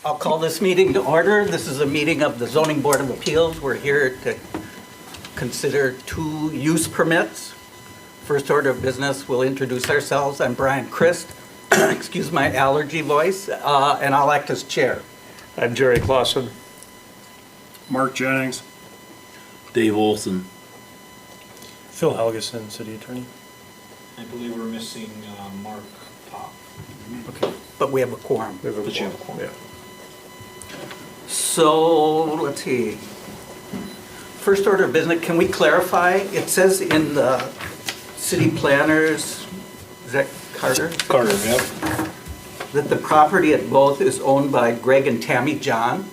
I'll call this meeting to order. This is a meeting of the Zoning Board of Appeals. We're here to consider 2 use permits. First order of business, we'll introduce ourselves. I'm Brian Christ, excuse my allergy voice, and I'll act as chair. I'm Jerry Clausen. Mark Jennings. Dave Olson. Phil Helgeson, City Attorney. I believe we're missing Mark Pop. Okay, but we have a quorum. We have a But you have a quorum. quorum. So, let's see. First order of business, can we clarify? It says in the city planners, is that Carter? Carter, yep. That the property at both is owned by Greg and Tammy John,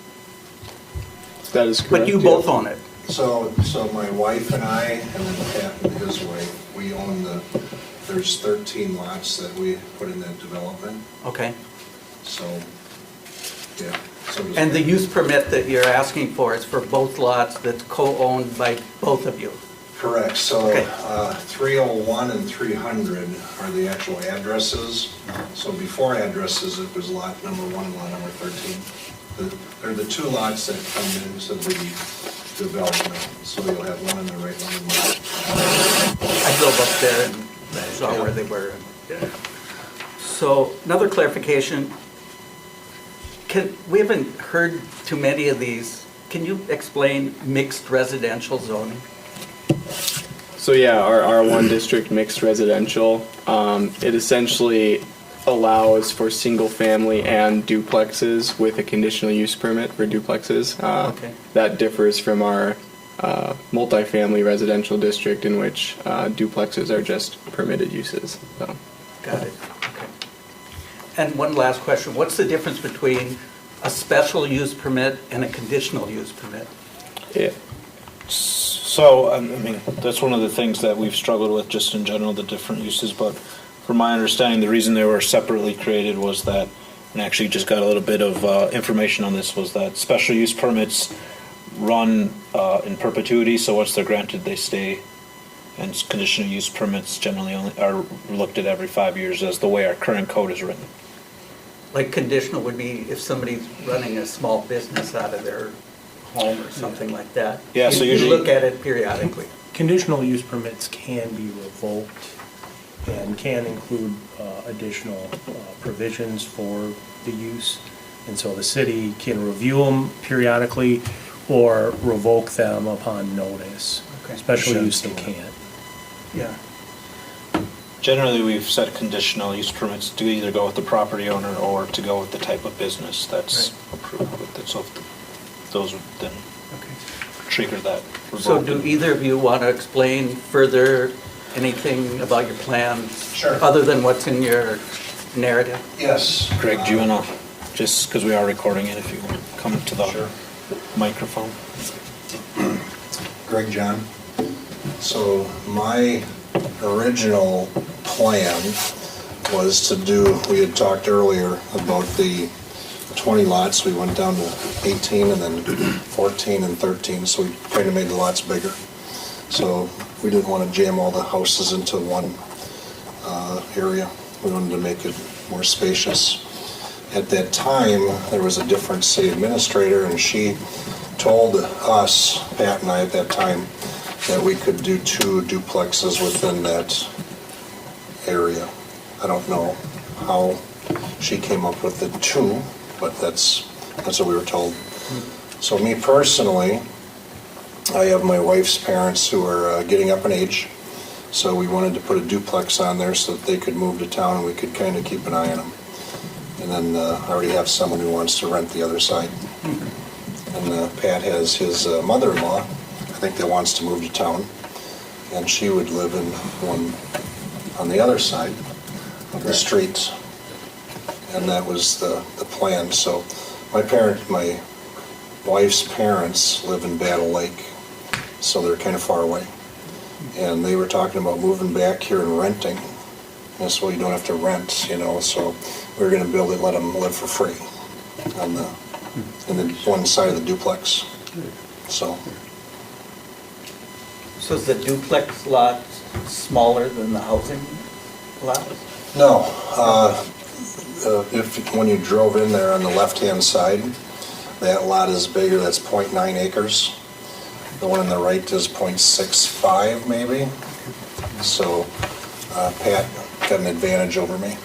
That is correct. but you both own it. So my wife and I, and then Pat and his wife, we own there's 13 lots that we put in that development, Okay. so, yeah. So does And the Greg. use permit that you're asking for is for both lots that's co-owned by both of you? Correct, so Okay. 301 and 300 are the actual addresses. So before addresses, it was lot number 1 and lot number 13. They're the 2 lots that come into the development, so you'll have one on the right, one on the left. I drove up there and saw where they were. So, another clarification. We haven't heard too many of these. Can you explain mixed residential zoning? So yeah, our R1 district mixed residential, it essentially allows for single family and duplexes with a conditional use permit for duplexes. Okay. That differs from our multifamily residential district in which duplexes are just permitted uses. So. Got it, okay. And one last question, what's the difference between a special use permit and a conditional use permit? Yeah. So, I mean, that's one of the things that we've struggled with just in general, the different uses, but from my understanding, the reason they were separately created was that, and actually just got a little bit of information on this, was that special use permits run in perpetuity, so once they're granted, they stay. And conditional use permits generally only are looked at every 5 years, as the way our current code is written. Like conditional would be if somebody's running a small business out of their home or something like that. Yeah, so You usually- look at it periodically. Conditional use permits can be revoked and can include additional provisions for the use. And so the city can review them periodically or revoke them upon notice. Okay. Special Sure. use they can't. Yeah. Generally, we've set conditional use permits to either go with the property owner or to go with the type of business that's approved with it. So if those would then Okay. trigger that. So do revoke. either of you want to explain further anything about your plans? Sure. Other than what's in your narrative? Yes. Greg, do you want to, just because we are recording it, if you want to come to the Sure. microphone? Greg John. So my original plan was to do, we had talked earlier about the 20 lots. We went down to 18 and then 14 and 13, so we kind of made the lots bigger. So we didn't want to jam all the houses into one area. We wanted to make it more spacious. At that time, there was a different city administrator, and she told us, Pat and I at that time, that we could do 2 duplexes within that area. I don't know how she came up with the 2, but that's what we were told. So me personally, I have my wife's parents who are getting up in age, so we wanted to put a duplex on there so that they could move to town and we could kind of keep an eye on them. And then I already have someone who wants to rent the other side. And Pat has his mother-in-law, I think, that wants to move to town, and she would live in one on the other side of the street. And that was the plan. So my wife's parents live in Battle Lake, so they're kind of far away. And they were talking about moving back here and renting. This way you don't have to rent, so we were going to build it, let them live for free on the one side of the duplex. So is the duplex lot smaller than the housing lot? no, when you drove in there on the left-hand side, that lot is bigger, that's .9 acres. The one on the right is .65 maybe. So Pat got an advantage over me.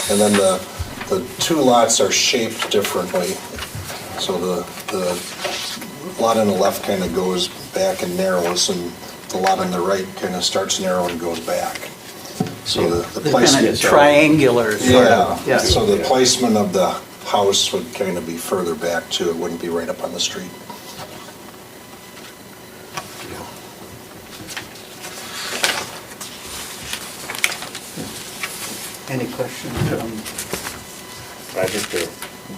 And then the two lots are shaped differently. So the lot on the left kind of goes back and narrows, and the lot on the right kind of starts narrow and goes back. So the They're kind placement. of triangular, sort of. Yeah, so the placement of the house would kind of be further back too. It wouldn't be right up on the street. Any questions? I think there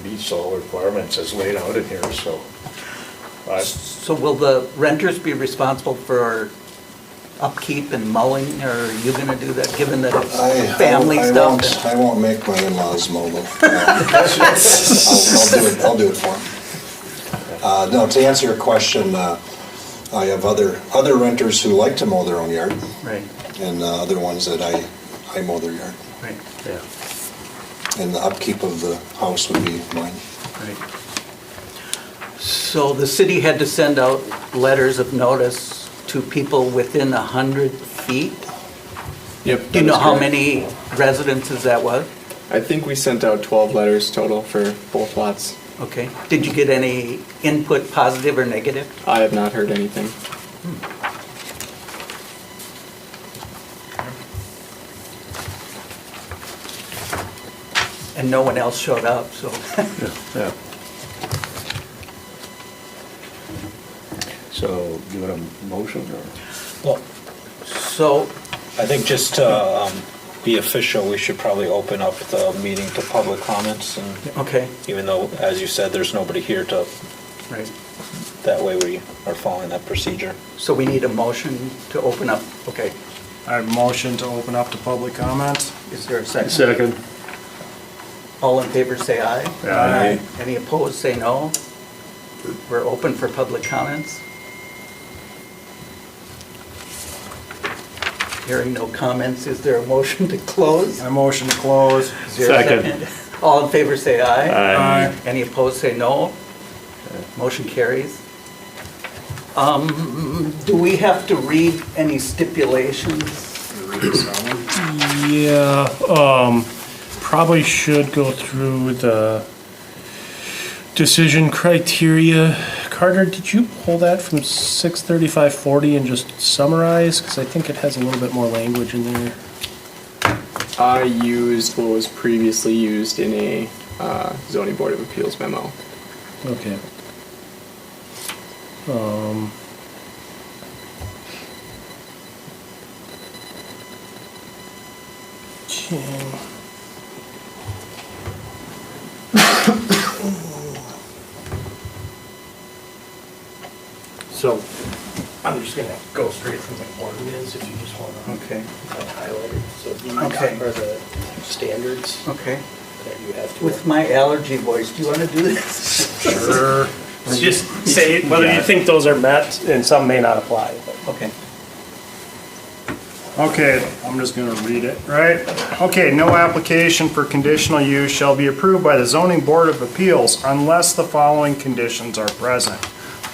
meets all requirements as laid out in here, so. So will the renters be responsible for upkeep and mowing, or are you gonna do that, given that it's family stuff? I won't make my in-laws mow them. I'll do it for them. No, to answer your question, I have other renters who like to mow their own yard, Right, and other ones that I mow their yard. right, Yeah. And the upkeep of the house would be mine. right. So the city had to send out letters of notice to people within 100 feet? Yep. Do you that know is how correct. many residences that was? I think we sent out 12 letters total for both lots. Okay. Did you get any input, positive or negative? I have not heard anything. And no one else showed up, so. Yeah. So, you want a motion or? Well, So, I think just to be official, we should probably open up the meeting to public comments, and okay, even though, as you said, there's nobody here to, right. that way we are following that procedure. So we need a motion to open up, okay. I have a motion to open up to public comments. Is there a second? Second. All in favor, say aye. Aye. Any opposed, say no. We're open for public comments. Hearing no comments, is there a motion to close? I motion to close. Is there a Second. All in favor, say aye. Aye. Any opposed, say no. Motion carries. Do we have to read any stipulations? Yeah, probably should go through the decision criteria. Carter, did you pull that from 63540 and just summarize? Because I think it has a little bit more language in there. I used what was previously used in a zoning board of appeals memo. Okay. Okay. So, I'm just gonna go straight from the ordinance if you just wanna Okay, highlight it. So these Okay. are the standards okay. that you have to. With my allergy voice, do you want to do this? Sure. Just say whether you think those are met, and some may not apply, but. Okay. Okay, I'm just gonna read it, right? Okay, no application for conditional use shall be approved by the zoning board of appeals unless the following conditions are present.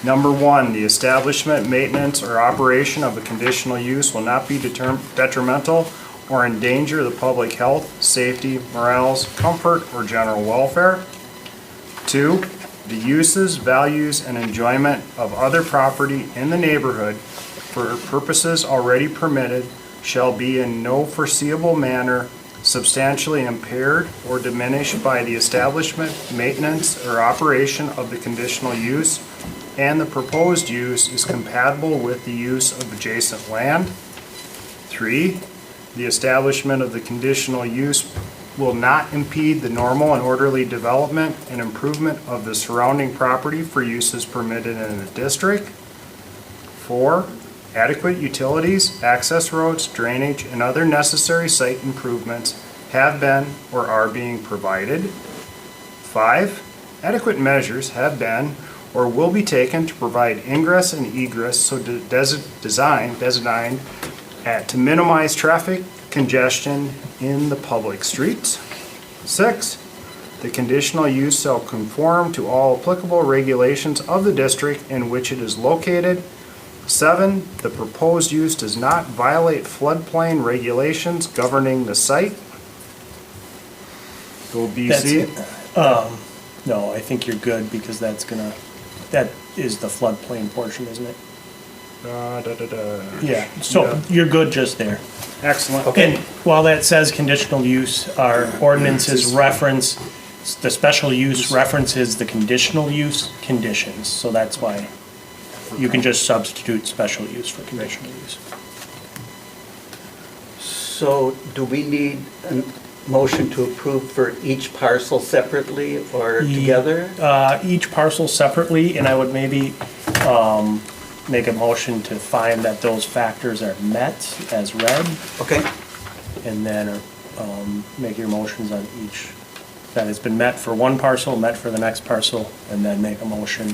Number one, the establishment, maintenance, or operation of a conditional use will not be detrimental or endanger the public health, safety, morals, comfort, or general welfare. Two, the uses, values, and enjoyment of other property in the neighborhood for purposes already permitted shall be in no foreseeable manner substantially impaired or diminished by the establishment, maintenance, or operation of the conditional use, and the proposed use is compatible with the use of adjacent land. 3, the establishment of the conditional use will not impede the normal and orderly development and improvement of the surrounding property for uses permitted in the district. 4, adequate utilities, access roads, drainage, and other necessary site improvements have been or are being provided. 5, adequate measures have been or will be taken to provide ingress and egress so designed to minimize traffic congestion in the public streets. 6, the conditional use shall conform to all applicable regulations of the district in which it is located. 7, the proposed use does not violate floodplain regulations governing the site. Go BC. No, I think you're good because that is the floodplain portion, isn't it? Yeah, so you're good just there. Excellent. And while that says conditional use, our ordinances reference, the special use references the conditional use conditions, so that's why you can just substitute special use for conditional use. So do we need a motion to approve for each parcel separately or together? Each parcel separately, and I would maybe make a motion to find that those factors are met as read, Okay, and then make your motions on each that has been met for one parcel, met for the next parcel, and then make a motion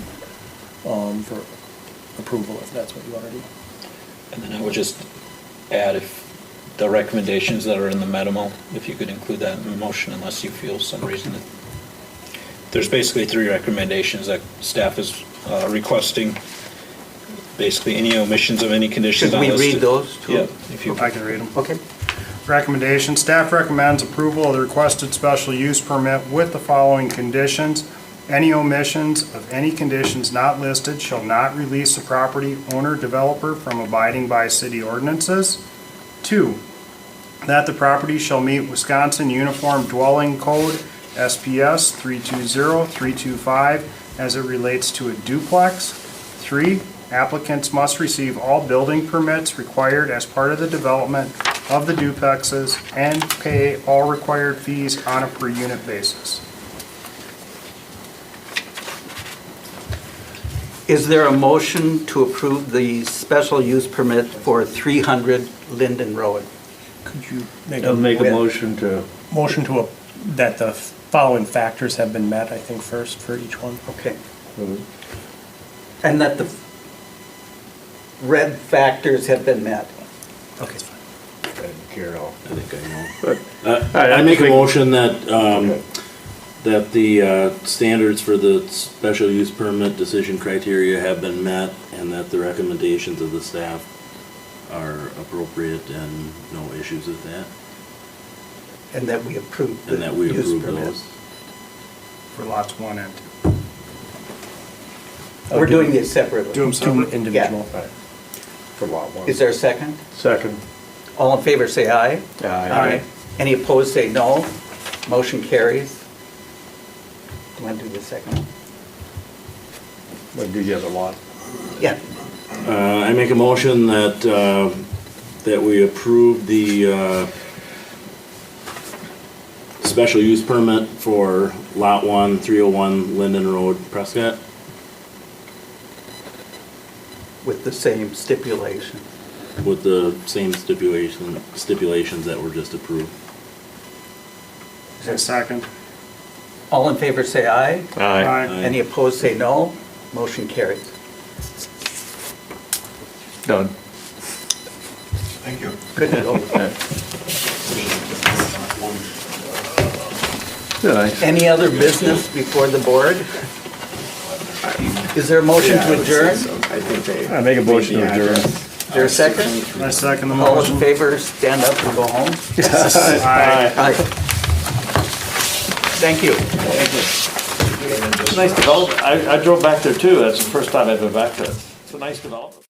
for approval if that's what you want to do. And then I would just add if the recommendations that are in the memo, if you could include that in the motion unless you feel some reason that. There's basically 3 recommendations that staff is requesting. Basically, any omissions of any conditions should not we listed. read those too? Yeah, if you. I can read them. Okay. Recommendation, staff recommends approval of the requested special use permit with the following conditions. Any omissions of any conditions not listed shall not release the property owner developer from abiding by city ordinances. 2, that the property shall meet Wisconsin Uniform Dwelling Code SPS 320-325 as it relates to a duplex. 3, applicants must receive all building permits required as part of the development of the duplexes and pay all required fees on a per unit basis. Is there a motion to approve the special use permit for 300 Linden Road? Could you make I'll a make a motion to, motion to, that the following factors have been met, I think, first for each one? Okay. And that the red factors have been met? Okay. Carol. I think I know. I make a motion that, that the standards for the special use permit decision criteria have been met and that the recommendations of the staff are appropriate and no issues with that. And that we approve the And that we use approve permit? those. For lots 1 and 2. We're doing these separately. Do them Two separate. individual. For lot 1. Is there a second? Second. All in favor, say aye. Aye. Any opposed, say no. Motion carries. Do you want to do the second one? But do you have a lot? Yeah. I make a motion that, that we approve the special use permit for Lot 1, 301 Linden Road, Prescott. With the same stipulation. With the same stipulations that were just approved. Is there a second? All in favor, say aye. Aye. Any opposed, say no. Motion carries. Done. Thank you. Good to go. Any other business before the board? Is there a motion to adjourn? I think they. I make a motion to adjourn. Is there a second? I second the All in motion. favor, stand up and go home. Aye. Aye. Thank you. It's a nice development. I drove back there too. That's the first time I've been back there. It's a nice development.